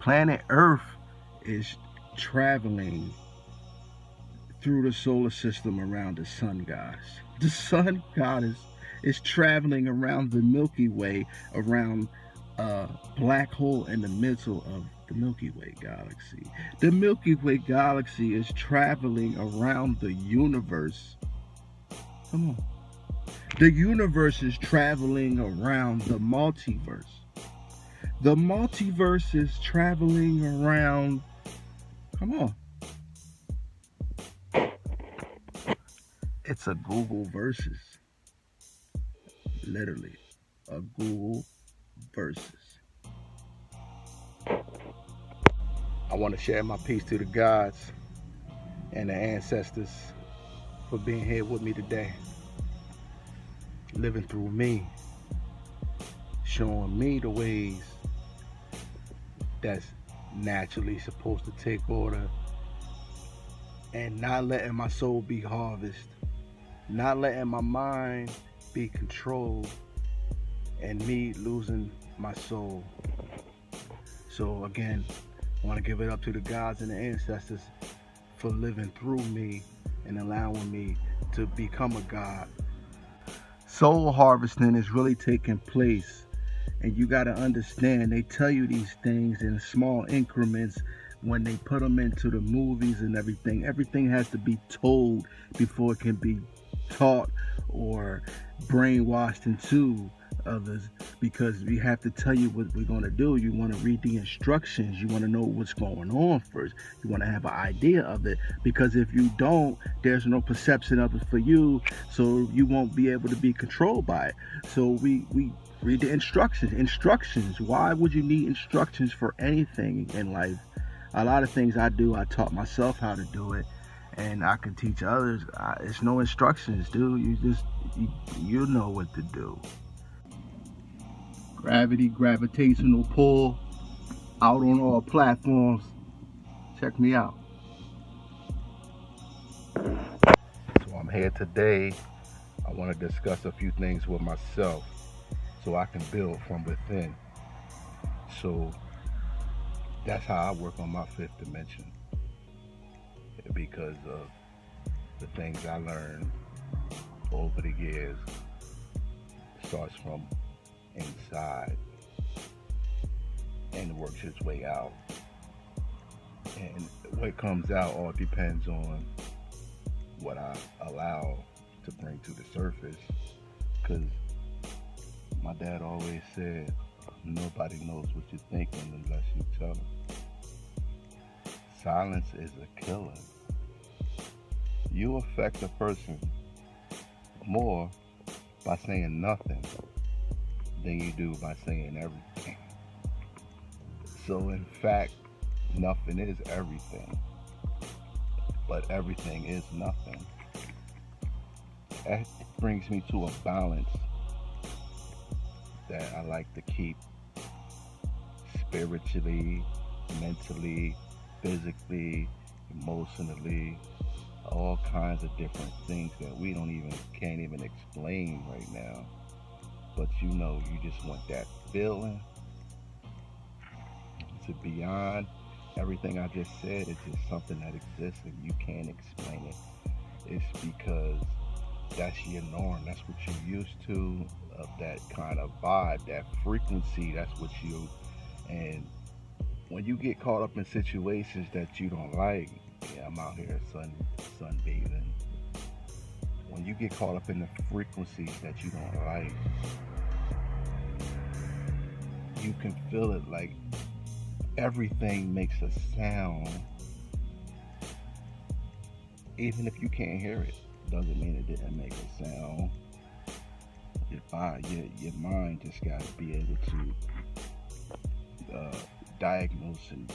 Planet Earth is traveling through the solar system around the sun, guys. The sun goddess is traveling around the Milky Way, around a black hole in the middle of the Milky Way galaxy. The Milky Way galaxy is traveling around the universe. Come on. The universe is traveling around the multiverse. The multiverse is traveling around. Come on. It's a Google versus. Literally. A Google versus. I want to share my peace to the gods and the ancestors for being here with me today. Living through me. Showing me the ways that's naturally supposed to take order, and not letting my soul be harvested, not letting my mind be controlled, and me losing my soul. So again, I want to give it up to the gods and the ancestors for living through me and allowing me to become a god. Soul harvesting is really taking place. And you got to understand, they tell you these things in small increments when they put them into the movies and everything. Everything has to be told before it can be taught or brainwashed into others, because we have to tell you what we're going to do. You want to read the instructions. You want to know what's going on first. You want to have an idea of it, because if you don't, there's no perception of it for you, so you won't be able to be controlled by it. So we read the instructions. Why would you need instructions for anything in life? A lot of things I do, I taught myself how to do it, and I can teach others. It's no instructions, dude. You know what to do. Gravitational pull, out on all platforms. Check me out. So I'm here today. I want to discuss a few things with myself so I can build from within. So that's how I work on my fifth dimension, because of the things I learned over the years. Starts from inside and works its way out. And what comes out all depends on what I allow to bring to the surface. Because my dad always said, nobody knows what you're thinking unless you tell them. Silence is a killer. You affect a person more by saying nothing than you do by saying everything. So in fact, nothing is everything, but everything is nothing. That brings me to a balance that I like to keep spiritually, mentally, physically, emotionally, all kinds of different things that we can't even explain right now. But you just want that feeling to beyond everything I just said. It's just something that exists and you can't explain it. It's because that's your norm. That's what you're used to, of that kind of vibe, that frequency. That's what and when you get caught up in situations that you don't like, I'm out here sunbathing. When you get caught up in the frequencies that you don't like, you can feel it like everything makes a sound. Even if you can't hear it, doesn't mean it didn't make a sound. Your mind just got to be able to diagnose and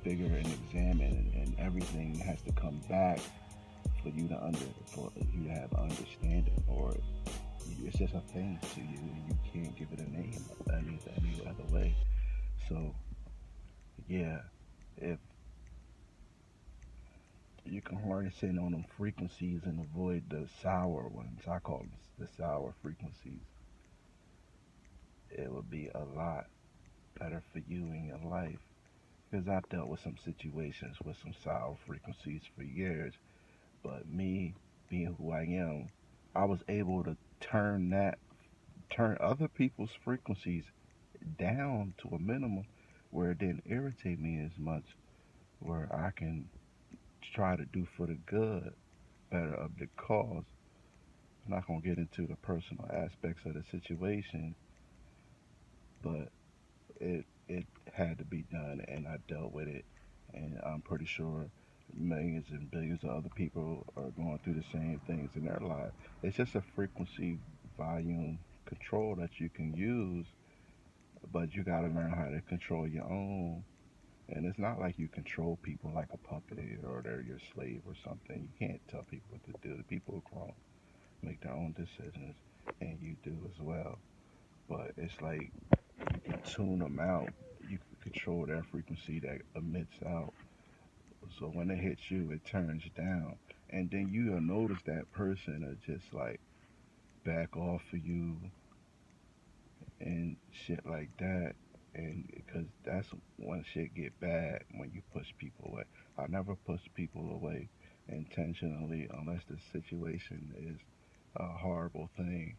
figure and examine, and everything has to come back for you to have understanding, or it's just a thing to you and you can't give it a name any other way. So yeah, if you can harness in on them frequencies and avoid the sour ones, I call them the sour frequencies, it would be a lot better for you in your life. because I've dealt with some situations with some sour frequencies for years. But me being who I am, I was able to turn other people's frequencies down to a minimum where it didn't irritate me as much, where I can try to do for the good, better of the cause. I'm not gonna get into the personal aspects of the situation, but it had to be done, and I dealt with it, and I'm pretty sure millions and billions of other people are going through the same things in their life. It's just a frequency volume control that you can use, but you got to learn how to control your own. And it's not like you control people like a puppet or they're your slave or something. You can't tell people what to do. The people are grown, make their own decisions, and you do as well. But it's like you can tune them out. You can control that frequency that emits out. So when it hits you, it turns down. And then you'll notice that person will just like back off of you and shit like that. And because that's when shit get bad when you push people away. I never push people away intentionally unless the situation is a horrible thing.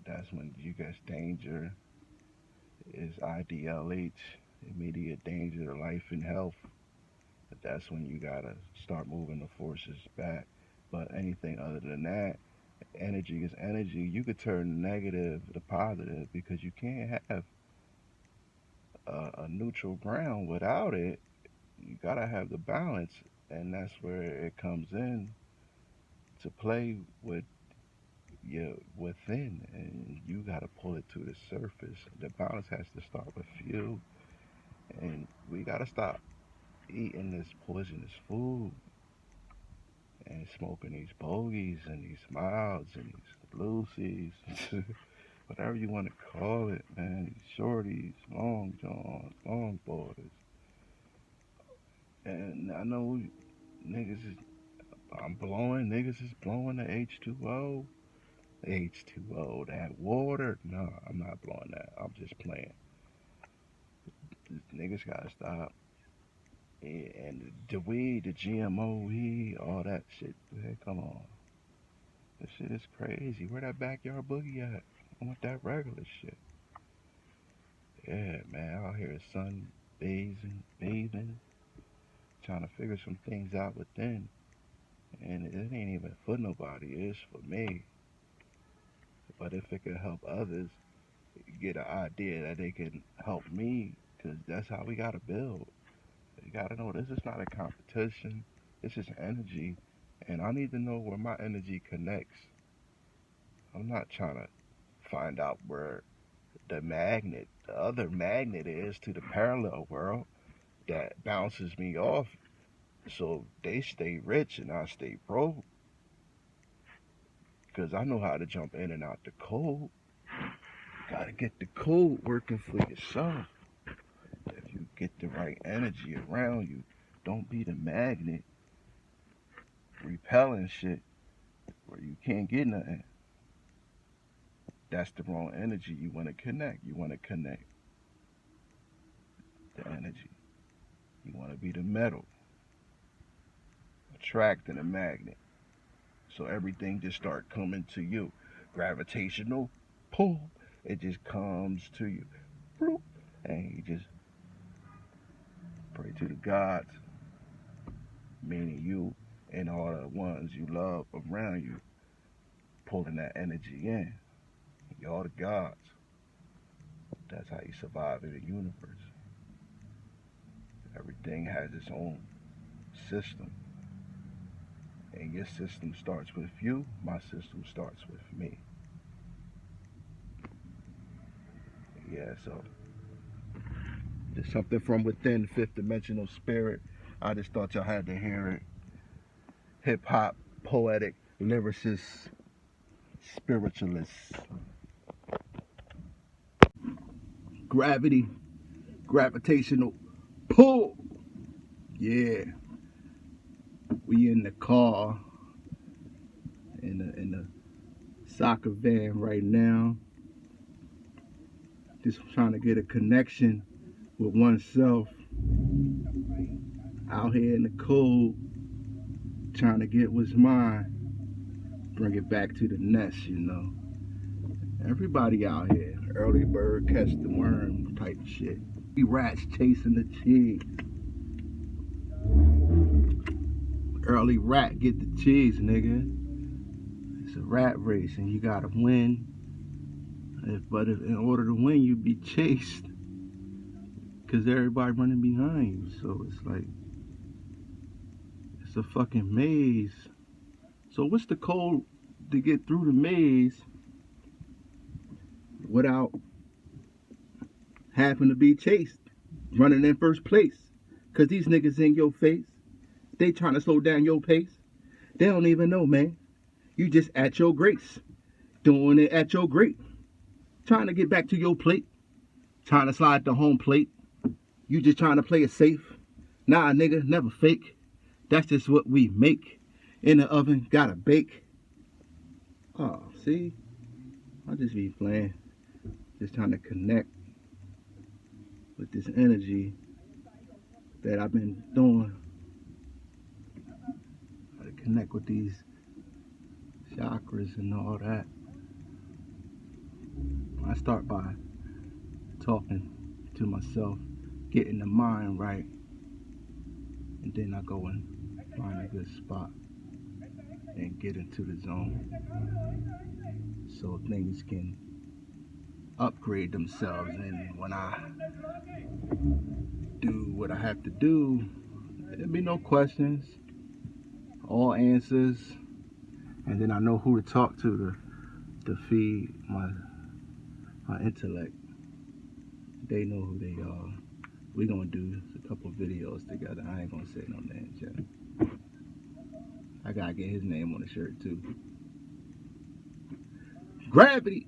That's when you get danger is IDLH, immediate danger to life and health. But that's when you gotta start moving the forces back. But anything other than that, energy is energy. You could turn negative to positive because you can't have a neutral ground without it. You gotta have the balance, and that's where it comes in to play with your within, and you gotta pull it to the surface. The balance has to start with you, and we gotta stop eating this poisonous food and smoking these bogeys and these milds and these Lucy's, whatever you want to call it, man. These shorties, long johns, long boys. And I know niggas is, I'm blowing, niggas is blowing the H2O. H2O, that water. No, I'm not blowing that. I'm just playing. Niggas gotta stop. Yeah, and the weed, the GMO weed, all that shit. Man, come on. This shit is crazy. Where that backyard boogie at? I want that regular shit. Yeah, man, out here sun bathing, trying to figure some things out within. And it ain't even for nobody, it's for me. But if it can help others get an idea that they can help me, because that's how we gotta build. You gotta know this is not a competition, this is energy. And I need to know where my energy connects. I'm not trying to find out where the other magnet is to the parallel world that bounces me off so they stay rich and I stay broke. Because I know how to jump in and out the code. Gotta get the code working for yourself. If you get the right energy around you, don't be the magnet repelling shit where you can't get nothing. That's the wrong energy you want to connect. You want to connect the energy. You want to be the metal, attracting a magnet. So everything just start coming to you. Gravitational pull. It just comes to you. Bloop. And you just pray to the gods, meaning you and all the ones you love around you, pulling that energy in. Y'all the gods. That's how you survive in the universe. Everything has its own system. And your system starts with you, my system starts with me. Yeah, so there's something from within, fifth dimensional spirit. I just thought y'all had to hear it. Hip hop, poetic, lyricist, spiritualist. Gravity, gravitational pull. Yeah, we in the car, in the soccer van right now. Just trying to get a connection with oneself out here in the cold, trying to get what's mine, bring it back to the nest, you know. Everybody out here, early bird catch the worm type shit. We rats chasing the cheese. Early rat get the cheese, nigga. It's a rat race and you gotta win. But in order to win, you be chased. Cause everybody running behind you. So it's like, it's a fucking maze. So what's the code to get through the maze without having to be chased, running in first place? Cause these niggas in your face, they trying to slow down your pace. They don't even know, man. You just at your grace, doing it at your grate, trying to get back to your plate, trying to slide the home plate. You just trying to play it safe. Nah, nigga, never fake. That's just what we make. In the oven, gotta bake. Oh, see? I just be playing. Just trying to connect with this energy that I've been doing. How to connect with these chakras and all that. I start by talking to myself, getting the mind right, and then I go and find a good spot and get into the zone so things can upgrade themselves. And when I do what I have to do, there'll be no questions, all answers, and then I know who to talk to feed my intellect. They know who they are. We're gonna do a couple videos together. I ain't gonna say no names yet. I gotta get his name on the shirt too. Gravity!